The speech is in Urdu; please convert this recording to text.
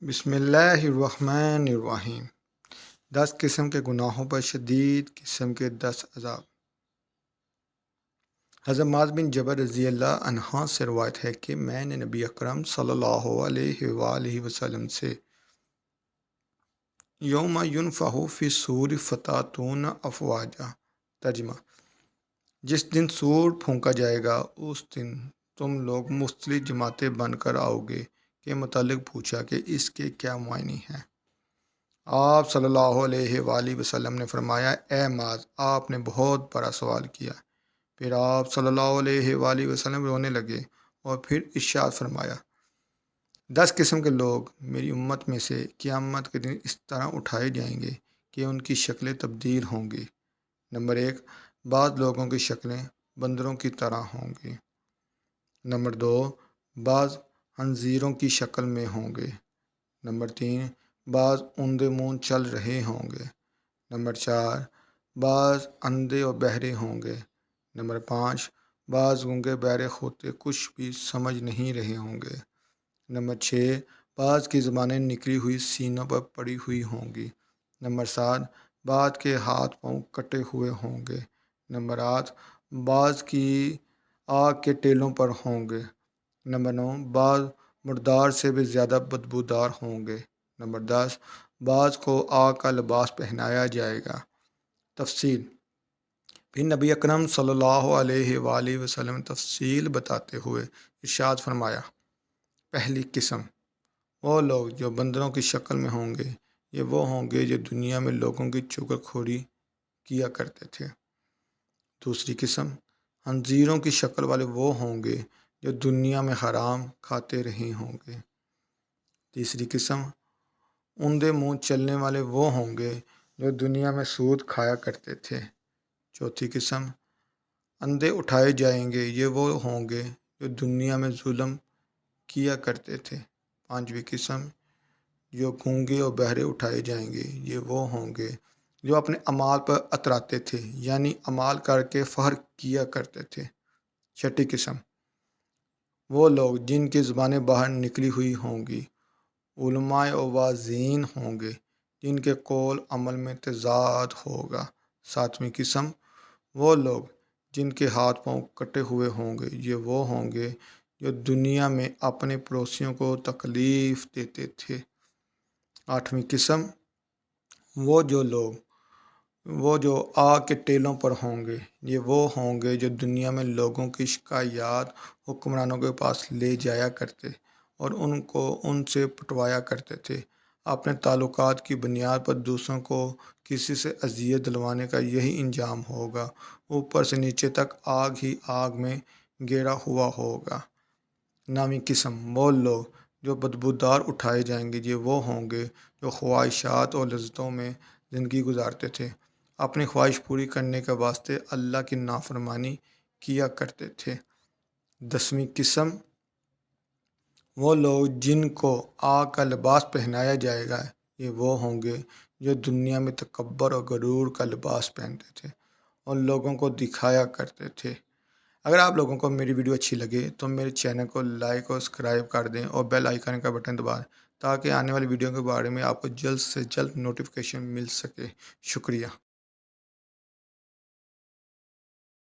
بسم اللہ الرحمن الرحیم۔ 10 قسم کے گناہوں پر شدید قسم کے 10 عذاب۔ حضرت معاذ بن جبل رضی اللہ عنہ سے روایت ہے کہ میں نے نبی اکرم صلی اللہ علیہ وآلہ وسلم سے یوم ینفخ فی الصور فتاتون افواجا، ترجمہ: جس دن سور پھونکا جائے گا اس دن تم لوگ مختلف جماعتیں بن کر آؤ گے کے متعلق پوچھا کہ اس کے کیا معنی ہیں۔ آپ صلی اللہ علیہ وآلہ وسلم نے فرمایا، اے معاذ، آپ نے بہت بڑا سوال کیا۔ پھر آپ صلی اللہ علیہ وآلہ وسلم رونے لگے اور پھر ارشاد فرمایا، 10 قسم کے لوگ میری امت میں سے قیامت کے دن اس طرح اٹھائے جائیں گے کہ ان کی شکلیں تبدیل ہوں گی۔ نمبر 1، بعض لوگوں کی شکلیں بندروں کی طرح ہوں گی۔ نمبر 2، بعض خنزیروں کی شکل میں ہوں گے۔ نمبر 3، بعض اوندے منہ چل رہے ہوں گے۔ نمبر 4، بعض اندھے اور بہرے ہوں گے۔ نمبر 5، بعض گونگے بہرے ہوتے کچھ بھی سمجھ نہیں رہے ہوں گے۔ نمبر 6، بعض کی زبانیں نکلی ہوئی سینوں پر پڑی ہوئی ہوں گی۔ نمبر 7، بعض کے ہاتھ پاؤں کٹے ہوئے ہوں گے۔ نمبر 8، بعض کی آگ کے ٹیلوں پر ہوں گے۔ نمبر 9، بعض مردار سے بھی زیادہ بدبودار ہوں گے۔ نمبر 10، بعض کو آگ کا لباس پہنایا جائے گا۔ تفصیل۔ پھر نبی اکرم صلی اللہ علیہ وآلہ وسلم نے تفصیل بتاتے ہوئے ارشاد فرمایا، پہلی قسم، وہ لوگ جو بندروں کی شکل میں ہوں گے، یہ وہ ہوں گے جو دنیا میں لوگوں کی چغل خوری کیا کرتے تھے۔ دوسری قسم، خنزیروں کی شکل والے وہ ہوں گے جو دنیا میں حرام کھاتے رہے ہوں گے۔ تیسری قسم، اوندے منہ چلنے والے وہ ہوں گے جو دنیا میں سود کھایا کرتے تھے۔ چوتھی قسم، اندھے اٹھائے جائیں گے، یہ وہ ہوں گے جو دنیا میں ظلم کیا کرتے تھے۔ پانچویں قسم، جو گونگے اور بہرے اٹھائے جائیں گے، یہ وہ ہوں گے جو اپنے اعمال پر اتراتے تھے، یعنی اعمال کر کے فخر کیا کرتے تھے۔ چھٹی قسم، وہ لوگ جن کی زبانیں باہر نکلی ہوئی ہوں گی، علماء و واعظین ہوں گے جن کے قول عمل میں تضاد ہوگا۔ ساتویں قسم، وہ لوگ جن کے ہاتھ پاؤں کٹے ہوئے ہوں گے، یہ وہ ہوں گے جو دنیا میں اپنے پڑوسیوں کو تکلیف دیتے تھے۔ آٹھویں قسم، وہ جو آگ کے ٹیلوں پر ہوں گے، یہ وہ ہوں گے جو دنیا میں لوگوں کی شکایات حکمرانوں کے پاس لے جایا کرتے اور ان سے پٹوایا کرتے تھے۔ اپنے تعلقات کی بنیاد پر دوسروں کو کسی سے اذیت دلوانے کا یہی انجام ہوگا، اوپر سے نیچے تک آگ ہی آگ میں گھرا ہوا ہوگا۔ نویں قسم، وہ لوگ جو بدبودار اٹھائے جائیں گے، یہ وہ ہوں گے جو خواہشات اور لذتوں میں زندگی گزارتے تھے، اپنی خواہش پوری کرنے کے واسطے اللہ کی نافرمانی کیا کرتے تھے۔ 10ویں قسم، وہ لوگ جن کو آگ کا لباس پہنایا جائے گا، یہ وہ ہوں گے جو دنیا میں تکبر اور غرور کا لباس پہنتے تھے اور لوگوں کو دکھایا کرتے تھے۔ اگر آپ لوگوں کو میری ویڈیو اچھی لگے تو میرے چینل کو لائک اور سبسکرائب کر دیں اور بیل آئیکن کا بٹن دبائیں تاکہ آنے والی ویڈیو کے بارے میں آپ کو جلد سے جلد نوٹیفیکیشن مل سکے۔ شکریہ۔